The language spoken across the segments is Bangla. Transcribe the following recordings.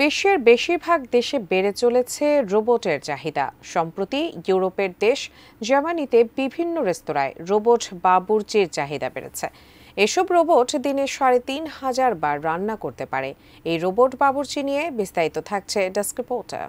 বিশ্বের বেশিরভাগ দেশে বেড়ে চলেছে রোবটের চাহিদা। সম্প্রতি ইউরোপের দেশ জার্মানিতে বিভিন্ন রেস্তোরাঁয় রোবট বাবুর্চির চাহিদা বেড়েছে। এসব রোবট দিনে ৩,৫০০ বার রান্না করতে পারে। এই রোবট বাবুর্চি নিয়ে বিস্তারিত থাকছে ডেস্ক রিপোর্টে।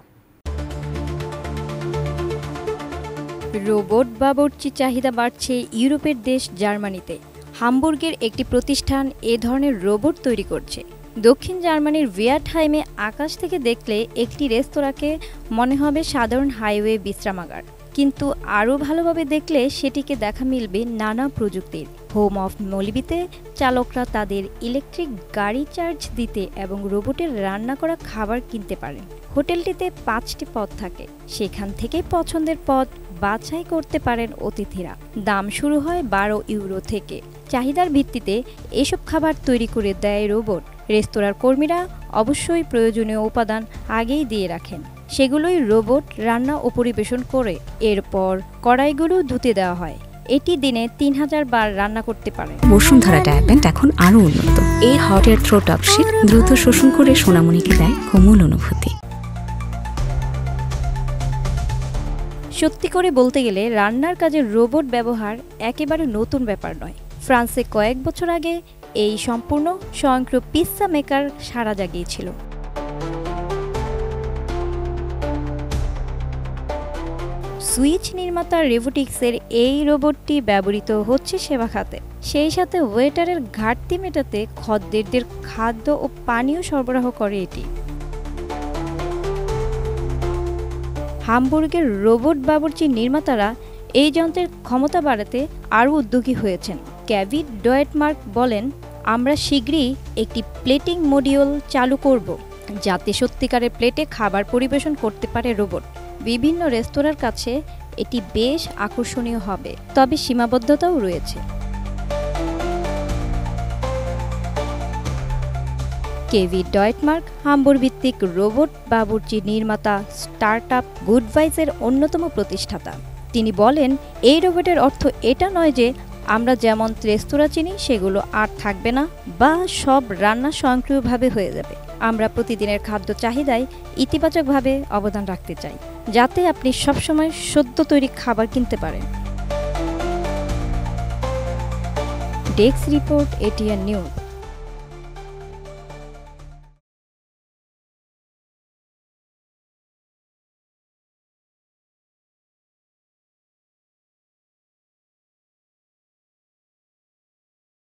রোবট বাবুর্চি চাহিদা বাড়ছে ইউরোপের দেশ জার্মানিতে। হামবুর্গের একটি প্রতিষ্ঠান এ ধরনের রোবট তৈরি করছে। দক্ষিণ জার্মানির ভিয়ারহাইমে আকাশ থেকে দেখলে একটি রেস্তোরাঁকে মনে হবে সাধারণ হাইওয়ে বিশ্রামাগার, কিন্তু আরও ভালোভাবে দেখলে সেটিকে দেখা মিলবে নানা প্রযুক্তির। হোম অফ মলিবিতে চালকরা তাদের ইলেকট্রিক গাড়ি চার্জ দিতে এবং রোবটের রান্না করা খাবার কিনতে পারেন। হোটেলটিতে 5টি পদ থাকে, সেখান থেকে পছন্দের পদ বাছাই করতে পারেন অতিথিরা। দাম শুরু হয় 12 ইউরো থেকে। চাহিদার ভিত্তিতে এসব খাবার তৈরি করে দেয় রোবট। রেস্তোরাঁর কর্মীরা অবশ্যই প্রয়োজনীয় উপাদান আগেই দিয়ে রাখেন, সেগুলোই রোবট রান্না ও পরিবেশন করে। এরপর কড়াইগুলো ধুতে দেওয়া হয়। এটি দিনে 3000 বার রান্না করতে পারে। বসুন্ধরা ডায়াপেন্ট এখন আরও উন্নত। এই হট এয়ার থ্রো টপ শীত দ্রুত শোষণ করে সোনামণিকে দেয় কোমল অনুভূতি। সত্যি করে বলতে গেলে রান্নার কাজে রোবট ব্যবহার একেবারে নতুন ব্যাপার নয়। ফ্রান্সে কয়েক বছর আগে এই সম্পূর্ণ স্বয়ংক্রিয় পিৎজা মেকার সাড়া জাগিয়েছিল। সুইচ নির্মাতা রেভোটিক্সের এই রোবটটি ব্যবহৃত হচ্ছে সেবা খাতে। সেই সাথে ওয়েটারের ঘাটতি মেটাতে খদ্দেরদের খাদ্য ও পানীয় সরবরাহ করে এটি। হামবুর্গের রোবট বাবুর্চি নির্মাতারা এই যন্ত্রের ক্ষমতা বাড়াতে আরও উদ্যোগী হয়েছেন। ক্যাভিড ডয়েটমার্ক বলেন, আমরা শীঘ্রই একটি প্লেটিং মডিউল চালু করব, যাতে সত্যিকারের প্লেটে খাবার পরিবেশন করতে পারে রোবট। বিভিন্ন রেস্তোরাঁর কাছে এটি বেশ আকর্ষণীয় হবে, তবে সীমাবদ্ধতাও রয়েছে। ক্যাভিড ডয়েটমার্ক হামবুর্গ ভিত্তিক রোবট বাবুর্চি নির্মাতা স্টার্টআপ গুডভাইজের অন্যতম প্রতিষ্ঠাতা। তিনি বলেন, এই রোবটের অর্থ এটা নয় যে আমরা যেমন রেস্তোরাঁ চিনি সেগুলো আর থাকবে না বা সব রান্না স্বয়ংক্রিয়ভাবে হয়ে যাবে। আমরা প্রতিদিনের খাদ্য চাহিদায় ইতিবাচকভাবে অবদান রাখতে চাই, যাতে আপনি সবসময় সদ্য তৈরি খাবার কিনতে পারেন। Desk report, ATN news.